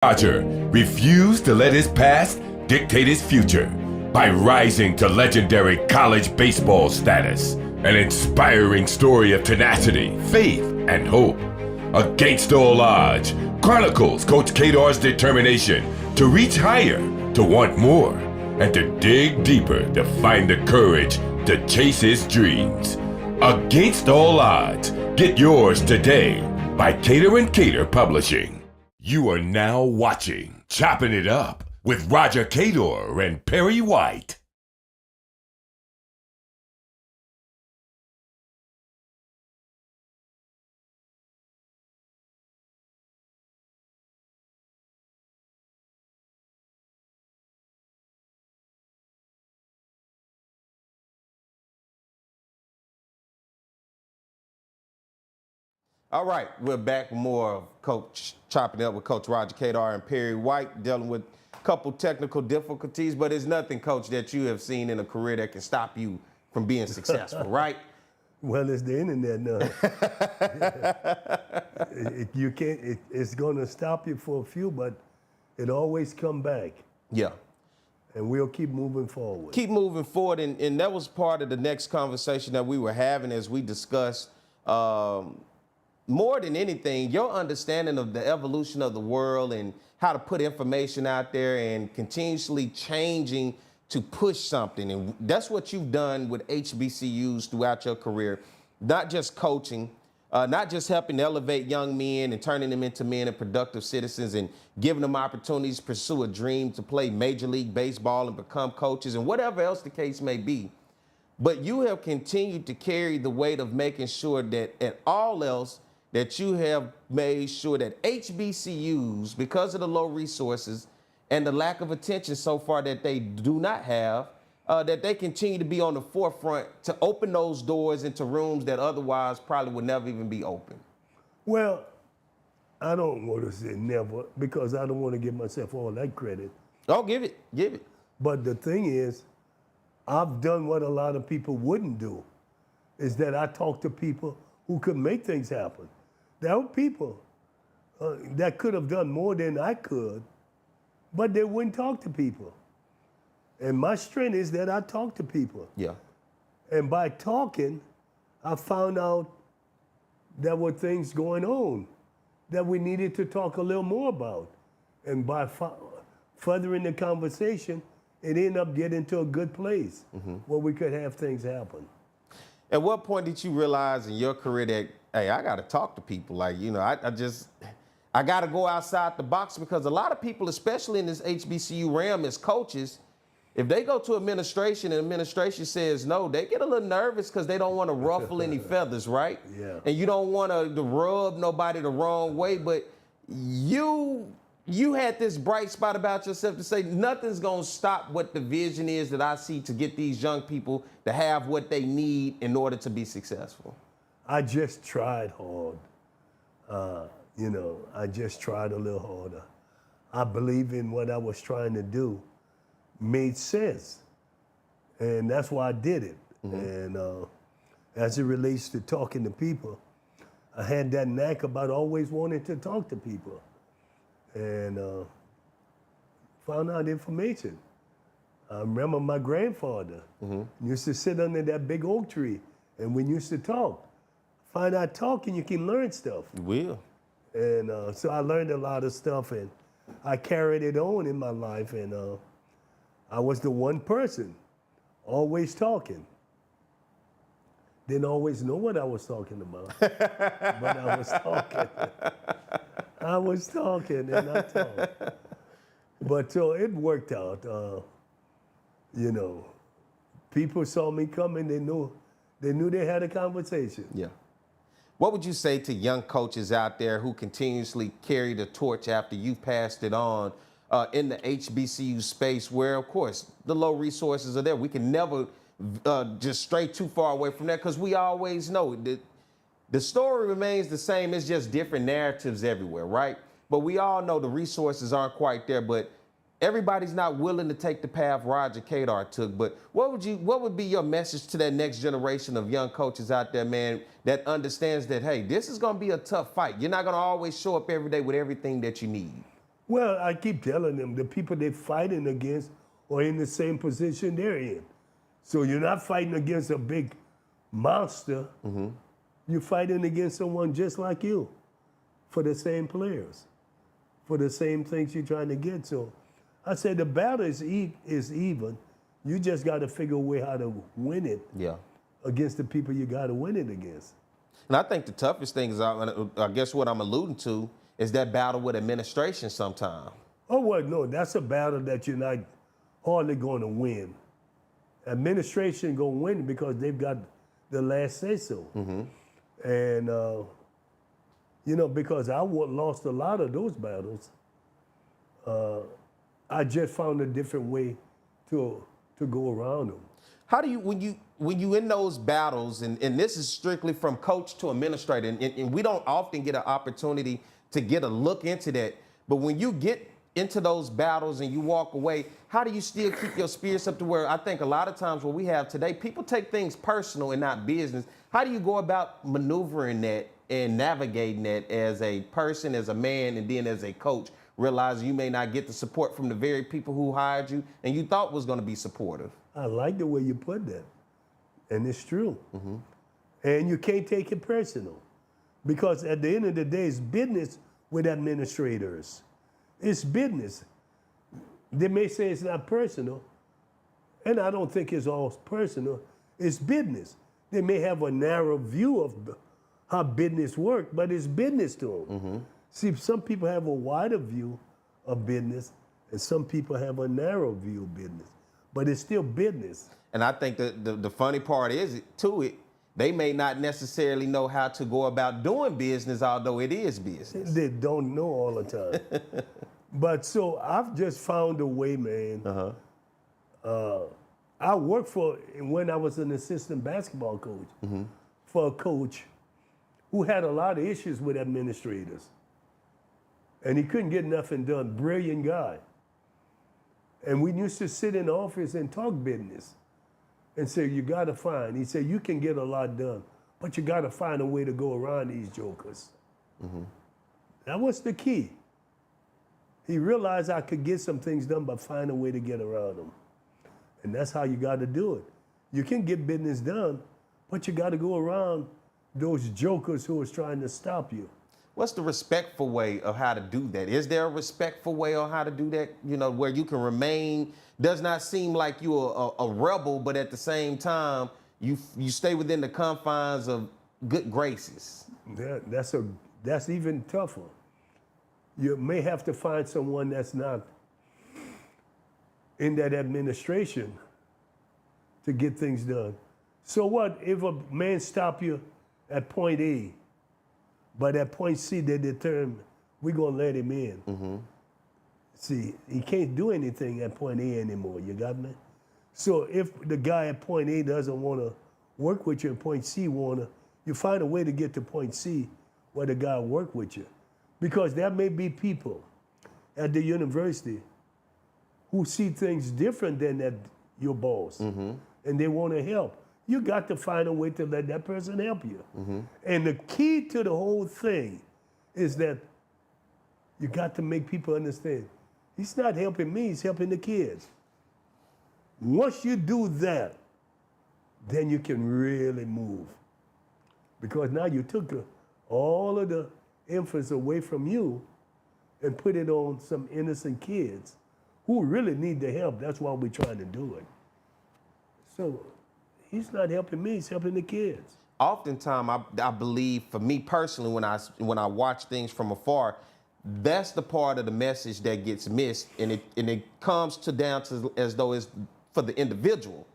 Roger refused to let his past dictate his future by rising to legendary college baseball status. An inspiring story of tenacity, faith, and hope. Against all odds, chronicles Coach Cador's determination to reach higher, to want more, and to dig deeper to find the courage to chase his dreams. Against all odds, get yours today by Cador and Cador Publishing. You are now watching Chopping It Up with Roger Cador and Perry White. All right, we're back with more of Coach Chopping It Up with Coach Roger Cador and Perry White, dealing with a couple technical difficulties, but it's nothing, Coach, that you have seen in a career that can stop you from being successful, right? Well, it's the internet now. You can't. It's going to stop you for a few, but it always come back. Yeah. And we'll keep moving forward. Keep moving forward, and that was part of the next conversation that we were having as we discussed. More than anything, your understanding of the evolution of the world and how to put information out there and continuously changing to push something. And that's what you've done with HBCUs throughout your career, not just coaching, not just helping elevate young men and turning them into men and productive citizens and giving them opportunities to pursue a dream to play Major League Baseball and become coaches and whatever else the case may be. But you have continued to carry the weight of making sure that at all else, that you have made sure that HBCUs, because of the low resources and the lack of attention so far that they do not have, that they continue to be on the forefront to open those doors into rooms that otherwise probably would never even be open. Well, I don't want to say never, because I don't want to give myself all that credit. Oh, give it. But the thing is, I've done what a lot of people wouldn't do, is that I talk to people who could make things happen. There were people that could have done more than I could, but they wouldn't talk to people. And my strength is that I talk to people. Yeah. And by talking, I found out there were things going on that we needed to talk a little more about. And by furthering the conversation, it ended up getting to a good place where we could have things happen. At what point did you realize in your career that, hey, I got to talk to people? Like, you know, I got to go outside the box, because a lot of people, especially in this HBCU realm as coaches, if they go to administration and administration says no, they get a little nervous because they don't want to ruffle any feathers, right? Yeah. And you don't want to rub nobody the wrong way, but you had this bright spot about yourself to say nothing's going to stop what the vision is that I see to get these young people to have what they need in order to be successful. I just tried hard. I just tried a little harder. I believe in what I was trying to do made sense. And that's why I did it. And as it relates to talking to people, I had that knack about always wanting to talk to people. And found out information. I remember my grandfather used to sit under that big oak tree, and we used to talk. Find out talking, you can learn stuff. You will. And so I learned a lot of stuff, and I carried it on in my life, and I was the one person always talking. Didn't always know what I was talking about, but I was talking. I was talking and I talked. But so it worked out. People saw me coming, they knew they had a conversation. Yeah. What would you say to young coaches out there who continuously carry the torch after you've passed it on in the HBCU space, where, of course, the low resources are there? We can never just stray too far away from that, because we always know that the story remains the same. It's just different narratives everywhere, right? But we all know the resources aren't quite there, but everybody's not willing to take the path Roger Cador took. But what would be your message to that next generation of young coaches out there, man, that understands that, hey, this is going to be a tough fight. You're not going to always show up every day with everything that you need. Well, I keep telling them the people they're fighting against are in the same position they're in. So you're not fighting against a big monster. You're fighting against someone just like you for the same players, for the same things you're trying to get. So I said the battle is even. You just got to figure a way how to win it Yeah. against the people you got to win it against. And I think the toughest thing is, I guess what I'm alluding to, is that battle with administration sometimes. Oh, well, no, that's a battle that you're not hardly going to win. Administration going to win because they've got the last say-so. And, you know, because I lost a lot of those battles, I just found a different way to go around them. How do you, when you in those battles, and this is strictly from coach to administrator, and we don't often get an opportunity to get a look into that, but when you get into those battles and you walk away, how do you still keep your spirits up to where I think a lot of times what we have today, people take things personal and not business. How do you go about maneuvering that and navigating that as a person, as a man, and then as a coach, realizing you may not get the support from the very people who hired you and you thought was going to be supportive? I like the way you put that, and it's true. And you can't take it personal, because at the end of the day, it's business with administrators. It's business. They may say it's not personal, and I don't think it's all personal. It's business. They may have a narrow view of how business works, but it's business to them. See, some people have a wider view of business, and some people have a narrow view of business. But it's still business. And I think the funny part is, to it, they may not necessarily know how to go about doing business, although it is business. They don't know all the time. But so I've just found a way, man. I worked when I was an assistant basketball coach, for a coach who had a lot of issues with administrators. And he couldn't get nothing done. Brilliant guy. And we used to sit in the office and talk business and say, you got to find. He said, you can get a lot done, but you got to find a way to go around these jokers. That was the key. He realized I could get some things done, but find a way to get around them. And that's how you got to do it. You can get business done, but you got to go around those jokers who is trying to stop you. What's the respectful way of how to do that? Is there a respectful way on how to do that? You know, where you can remain, does not seem like you're a rebel, but at the same time, you stay within the confines of good graces. That's even tougher. You may have to find someone that's not in that administration to get things done. So what if a man stop you at point A, but at point C they determine we're gonna let him in? See, he can't do anything at point A anymore, you got me? So if the guy at point A doesn't wanna work with you at point C, you find a way to get to point C where the guy will work with you. Because there may be people at the university who see things different than your boss, and they want to help. You got to find a way to let that person help you. And the key to the whole thing is that you got to make people understand, he's not helping me, he's helping the kids. Once you do that, then you can really move. Because now you took all of the emphasis away from you and put it on some innocent kids who really need the help. That's why we're trying to do it. So he's not helping me, he's helping the kids. Oftentimes, I believe, for me personally, when I watch things from afar, that's the part of the message that gets missed, and it comes down to as though it's for the individual.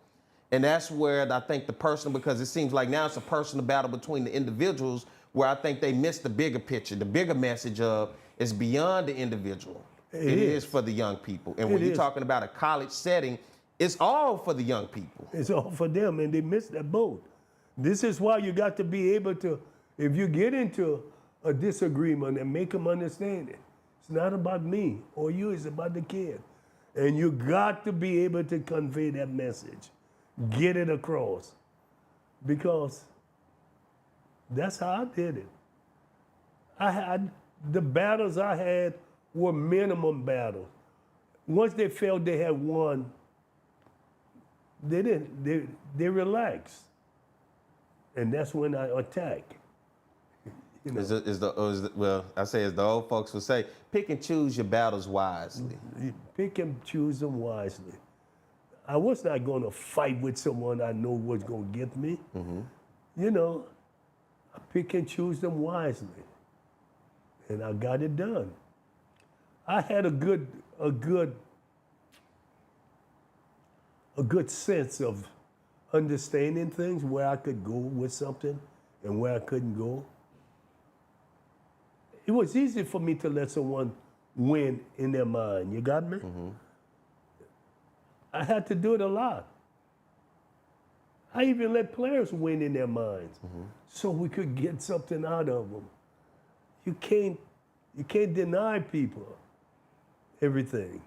And that's where I think the personal, because it seems like now it's a personal battle between the individuals, where I think they miss the bigger picture, the bigger message of it's beyond the individual. It is for the young people. And when you're talking about a college setting, it's all for the young people. It's all for them, and they miss that boat. This is why you got to be able to, if you get into a disagreement, and make them understand it. It's not about me or you, it's about the kid. And you got to be able to convey that message, get it across, because that's how I did it. The battles I had were minimum battles. Once they felt they had won, they didn't. They relaxed, and that's when I attacked. You know. Well, I say as the old folks would say, pick and choose your battles wisely. You pick and choose them wisely. I was not going to fight with someone I know was going to get me. You know, I pick and choose them wisely, and I got it done. I had a good sense of understanding things, where I could go with something and where I couldn't go. It was easy for me to let someone win in their mind. You got me? I had to do it a lot. I even let players win in their minds so we could get something out of them. You can't deny people everything.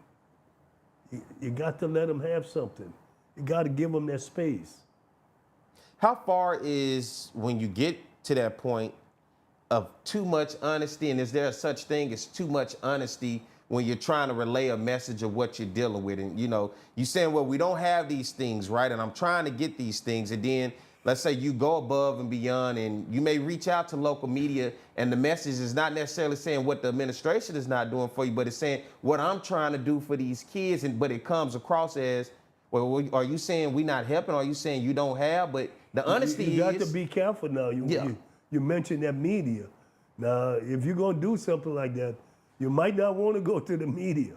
You got to let them have something. You got to give them their space. How far is when you get to that point of too much honesty, and is there such thing as too much honesty when you're trying to relay a message of what you're dealing with? And you know, you're saying, well, we don't have these things, right? And I'm trying to get these things. And then let's say you go above and beyond, and you may reach out to local media, and the message is not necessarily saying what the administration is not doing for you, but it's saying what I'm trying to do for these kids. And but it comes across as, well, are you saying we not helping? Or are you saying you don't have? But the honesty you got to be careful now. You mentioned that media. Now, if you're going to do something like that, you might not want to go to the media.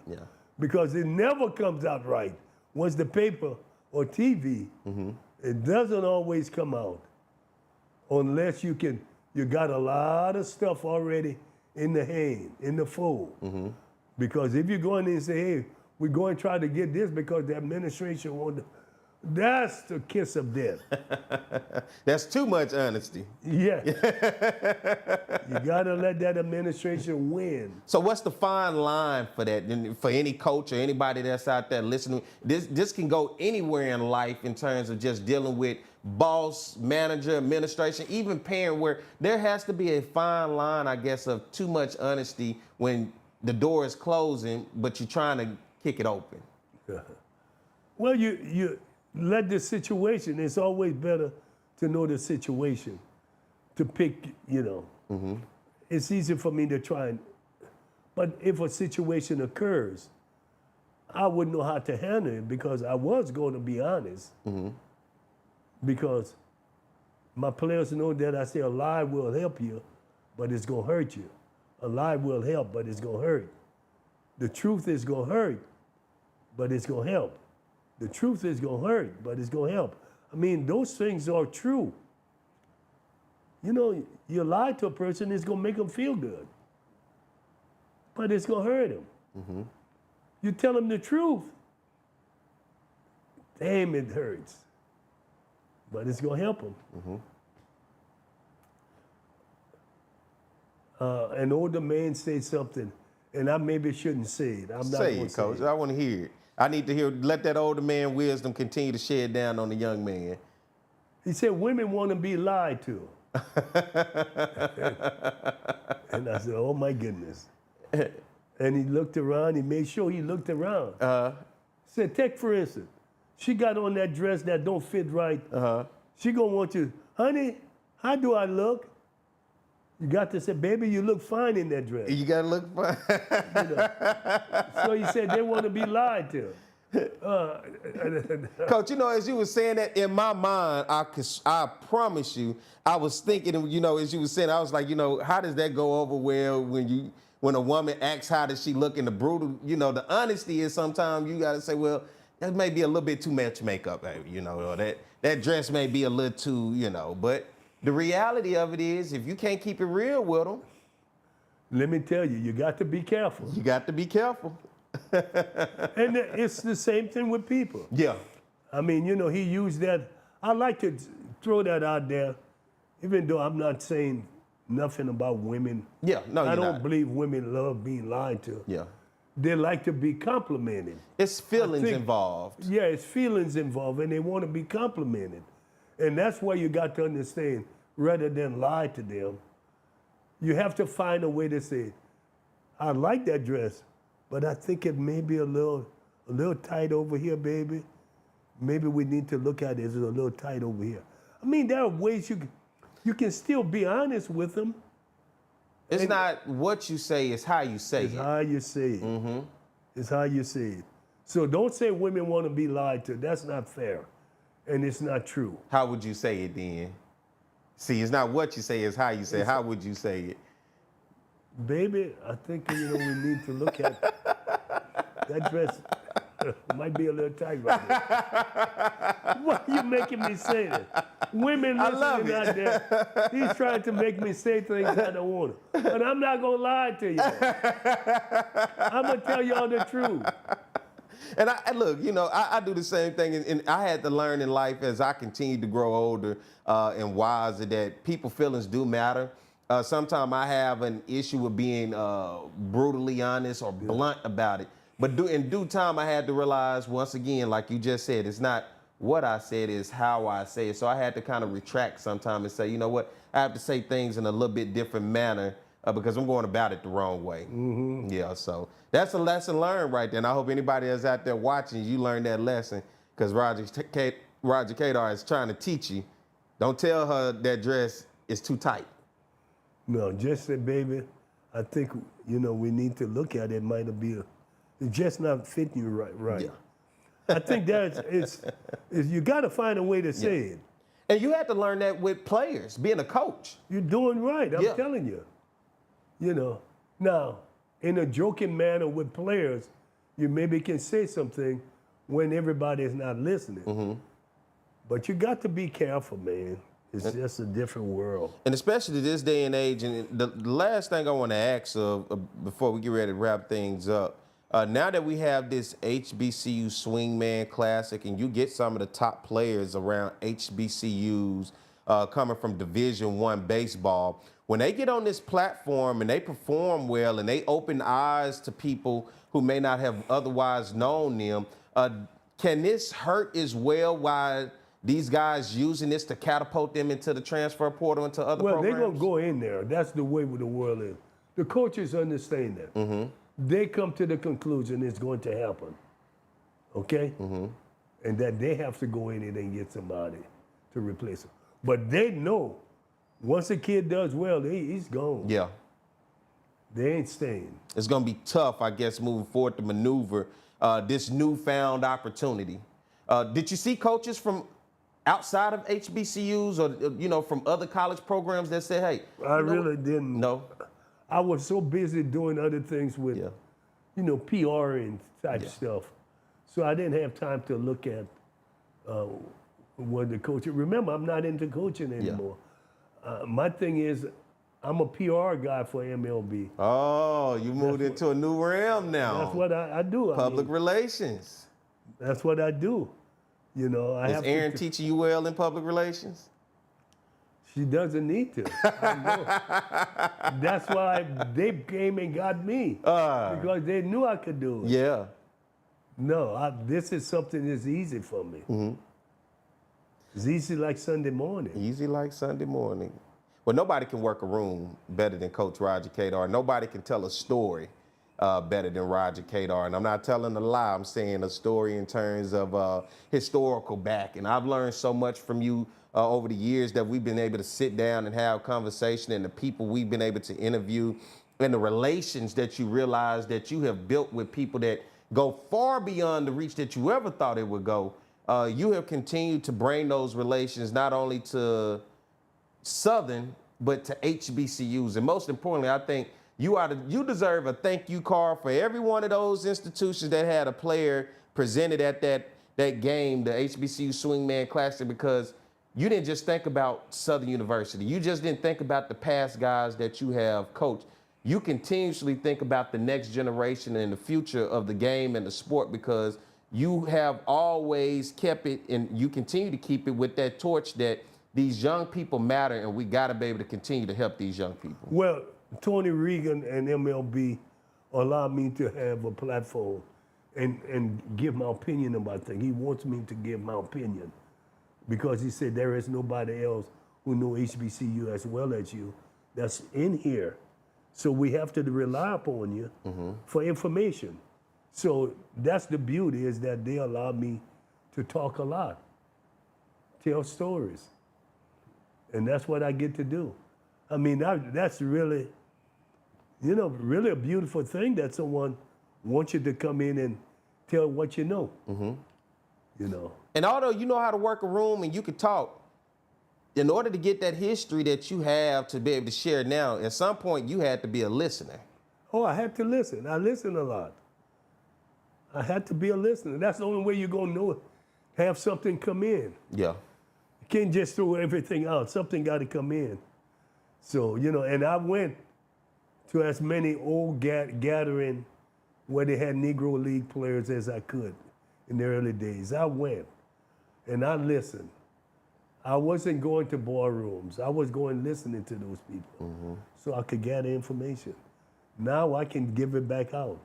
Because it never comes out right. Once the paper or TV, it doesn't always come out. Unless you got a lot of stuff already in the hand, in the fold. Because if you go in there and say, hey, we're going to try to get this because the administration won't, that's the kiss of death. That's too much honesty. Yeah. You got to let that administration win. So what's the fine line for that? And for any coach or anybody that's out there listening, this can go anywhere in life in terms of just dealing with boss, manager, administration, even parent, where there has to be a fine line, I guess, of too much honesty when the door is closing, but you're trying to kick it open. Well, you let the situation, it's always better to know the situation, to pick, you know. It's easy for me to try but if a situation occurs, I wouldn't know how to handle it because I was going to be honest. Because my players know that I say a lie will help you, but it's going to hurt you. A lie will help, but it's going to hurt. The truth is going to hurt, but it's going to help. The truth is going to hurt, but it's going to help. I mean, those things are true. You know, you lie to a person, it's going to make them feel good, but it's going to hurt them. You tell them the truth, damn, it hurts, but it's going to help them. An older man said something, and I maybe shouldn't say it. I'm not Say gonna it, Coach. I want to hear it. I need to hear, let that older man wisdom continue to shed down on the young man. He said, women want to be lied to. And I said, oh my goodness. And he looked around, he made sure he looked around. Said, take for instance, she got on that dress that don't fit right. She gonna want you, honey, how do I look? You got to say, baby, you look fine in that dress. You got to look fine. You know? So he said they want to be lied to. Coach, you know, as you were saying that, in my mind, I promise you, I was thinking, you know, as you were saying, I was like, you know, how does that go over well when a woman asks how does she look in the brutal, you know, the honesty is sometimes you got to say, well, that may be a little bit too much makeup, baby, you know, or that dress may be a little too, you know, but the reality of it is, if you can't keep it real with them, let me tell you, you got to be careful. You got to be careful. And it's the same thing with people. Yeah. I mean, you know, he used that. I like to throw that out there, even though I'm not saying nothing about women. Yeah, no, I don't not. believe women love being lied to. Yeah. They like to be complimented. It's feelings involved. Yeah, it's feelings involved, and they want to be complimented. And that's why you got to understand, rather than lie to them, you have to find a way to say, I like that dress, but I think it may be a little tight over here, baby. Maybe we need to look at it. It's a little tight over here. I mean, there are ways you can still be honest with them. It's not what you say, it's how you say It's it. how you say it. It's how you say it. So don't say women want to be lied to. That's not fair. And it's not true. How would you say it then? See, it's not what you say, it's how you say it. How would you say it? Baby, I think we need to look at that dress. Might be a little tight right now. Why are you making me say that? Women listening out there, he's trying to make me say things I don't want to. But I'm not going to lie to you. I'm going to tell y'all the truth. And look, I do the same thing, and I had to learn in life as I continued to grow older and wiser that people's feelings do matter. Sometimes I have an issue with being brutally honest or blunt about it. But in due time, I had to realize, once again, like you just said, it's not what I said, it's how I say it. So I had to kind of retract sometime and say, you know what, I have to say things in a little bit different manner because I'm going about it the wrong way. Yeah, so that's a lesson learned right there. And I hope anybody that's out there watching, you learned that lesson because Roger Cador is trying to teach you. Don't tell her that dress is too tight. No, just say, baby, I think, we need to look at it. Might be it's just not fitting you right. Yeah. I think it's you got to find a way to say it. And you had to learn that with players, being a coach. You're doing right. I'm telling you. Now, in a joking manner with players, you maybe can say something when everybody is not listening. But you got to be careful, man. It's just a different world. And especially this day and age. And the last thing I want to ask before we get ready to wrap things up, now that we have this HBCU Swingman Classic and you get some of the top players around HBCUs coming from Division I baseball, when they get on this platform and they perform well and they open eyes to people who may not have otherwise known them, can this hurt as well while these guys using this to catapult them into the transfer portal into other programs? Well, they're going to go in there. That's the way the world is. The coaches understand that. They come to the conclusion it's going to happen, okay? And that they have to go in and get somebody to replace him. But they know once a kid does well, he's gone. Yeah. They ain't staying. It's going to be tough, I guess, moving forward to maneuver this newfound opportunity. Did you see coaches from outside of HBCUs or, from other college programs that said, hey? I really didn't. No. I was so busy doing other things with, PR and type stuff. So I didn't have time to look at what the coach. Remember, I'm not into coaching anymore. My thing is, I'm a PR guy for MLB. Oh, you moved into a new realm now. That's what I do. Public relations. That's what I do. Is Erin teaching you well in public relations? She doesn't need to. I know. That's why they came and got me because they knew I could do it. Yeah. No, this is something that's easy for me. It's easy like Sunday morning. Easy like Sunday morning. Well, nobody can work a room better than Coach Roger Cador. Nobody can tell a story better than Roger Cador. And I'm not telling a lie. I'm saying a story in terms of historical back. And I've learned so much from you over the years that we've been able to sit down and have conversation, and the people we've been able to interview and the relations that you realize that you have built with people that go far beyond the reach that you ever thought it would go. You have continued to bring those relations not only to Southern, but to HBCUs. And most importantly, I think you deserve a thank you card for every one of those institutions that had a player presented at that game, the HBCU Swingman Classic, because you didn't just think about Southern University. You just didn't think about the past guys that you have coached. You continuously think about the next generation and the future of the game and the sport, because you have always kept it, and you continue to keep it with that torch that these young people matter, and we got to be able to continue to help these young people. Well, Tony Regan and MLB allowed me to have a platform and give my opinion about things. He wants me to give my opinion because he said there is nobody else who knows HBCU as well as you that's in here So we have to rely upon you for information. So that's the beauty, is that they allow me to talk a lot, tell stories. And that's what I get to do. I mean, that's really, really a beautiful thing, that someone wants you to come in and tell what you know. And although you know how to work a room and you can talk, in order to get that history that you have to be able to share now, at some point you had to be a listener. Oh, I had to listen. I listen a lot. I had to be a listener. That's the only way you're going to know it. Have something come in. Yeah. You can't just throw everything out. Something got to come in. So, and I went to as many old gathering where they had Negro League players as I could in the early days. I went and I listened. I wasn't going to ballrooms. I was going listening to those people so I could gather information. Now I can give it back out.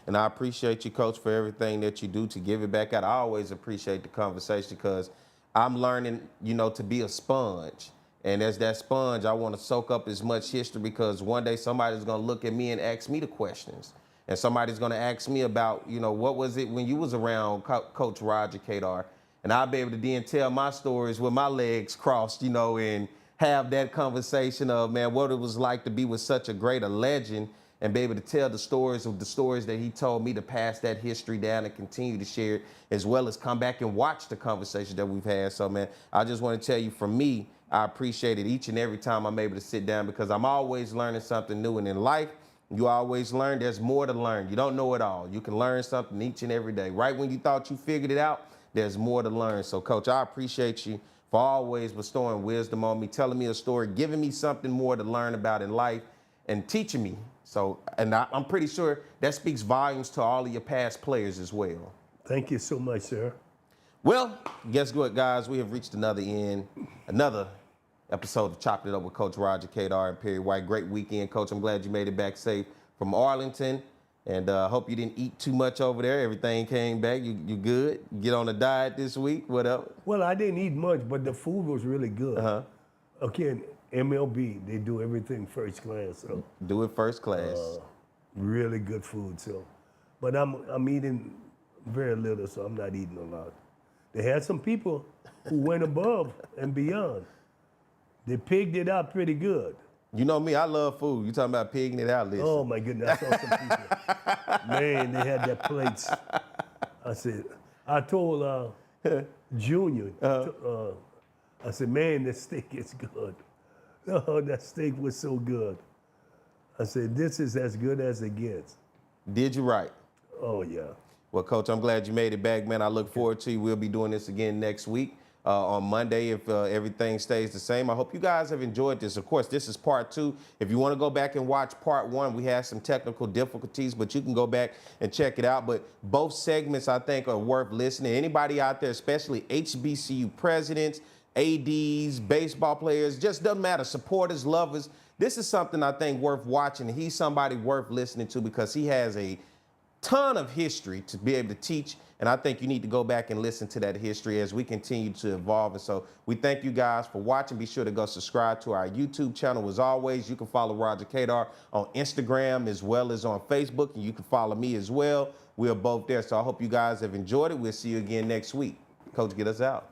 And I appreciate you, Coach, for everything that you do to give it back out. I always appreciate the conversation because I'm learning, to be a sponge. And as that sponge, I want to soak up as much history because one day somebody's going to look at me and ask me the questions. And somebody's going to ask me about, what was it when you was around Coach Roger Cador? And I'll be able to then tell my stories with my legs crossed, and have that conversation of, man, what it was like to be with such a great legend and be able to tell the stories that he told me, to pass that history down and continue to share it, as well as come back and watch the conversation that we've had. So, man, I just want to tell you, from me, I appreciate it each and every time I'm able to sit down because I'm always learning something new. And in life, you always learn. There's more to learn. You don't know it all. You can learn something each and every day. Right when you thought you figured it out, there's more to learn. So, Coach, I appreciate you for always bestowing wisdom on me, telling me a story, giving me something more to learn about in life, and teaching me. So, and I'm pretty sure that speaks volumes to all of your past players as well. Thank you so much, sir. Well, guess what, guys? We have reached another episode of Chopping It Up with Coach Roger Cador and Perry White. Great weekend, Coach. I'm glad you made it back safe from Arlington. And hope you didn't eat too much over there. Everything came back. You good? Get on a diet this week? What up? Well, I didn't eat much, but the food was really good. Again, MLB, they do everything first class. So do it first class. Really good food. So, but I'm eating very little, so I'm not eating a lot. They had some people who went above and beyond. They pigged it out pretty good. You know me, I love food. You talking about pigging it out, listen. Oh my goodness, I saw some people. Man, they had their plates. I told Junior, I said, man, this steak is good. Oh, that steak was so good. I said, this is as good as it gets. Did you right? Oh, yeah. Well, Coach, I'm glad you made it back, man. I look forward to you. We'll be doing this again next week. On Monday, if everything stays the same. I hope you guys have enjoyed this. Of course, this is part 2. If you want to go back and watch part 1, we had some technical difficulties, but you can go back and check it out. But both segments, I think, are worth listening. Anybody out there, especially HBCU presidents, ADs, baseball players, just doesn't matter, supporters, lovers. This is something I think worth watching. He's somebody worth listening to because he has a ton of history to be able to teach. And I think you need to go back and listen to that history as we continue to evolve. And so we thank you guys for watching. Be sure to go subscribe to our YouTube channel. As always, you can follow Roger Cador on Instagram as well as on Facebook. And you can follow me as well. We are both there. So I hope you guys have enjoyed it. We'll see you again next week. Coach, get us out.